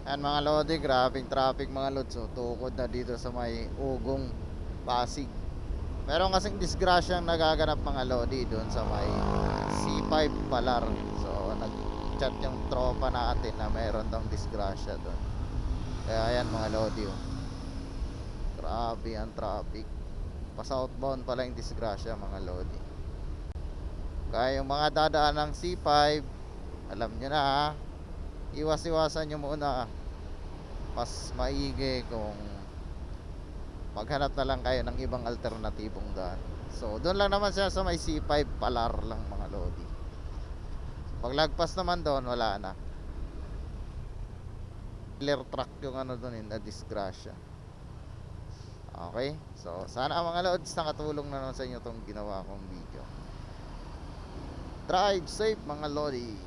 Yan mga lodi, grabing traffic mga lods. So, tukod na dito sa may Ugong, Pasig. Meron kasing disgrasyang nagaganap mga lodi doon sa may C5 Palar. So nag-chat yung tropa natin na meron daw disgrasya doon. Kaya yan mga lodi, oh. Grabe ang traffic. Pa southbound pala yung disgrasya mga lodi. Kaya yung mga dadaan ng C5, alam nyo na ha, iwas-iwasan nyo muna. Mas maigi kung maghanap na lang kayo ng ibang alternatibong daan. So doon lang naman siya sa may C5 Palar lang mga lodi. Paglagpas naman doon, wala na. Clear track yung ano doon, na disgrasya. Okay, so sana mga lods nakatulong na naman sa inyo tong ginawa kong video. Drive safe mga lodi.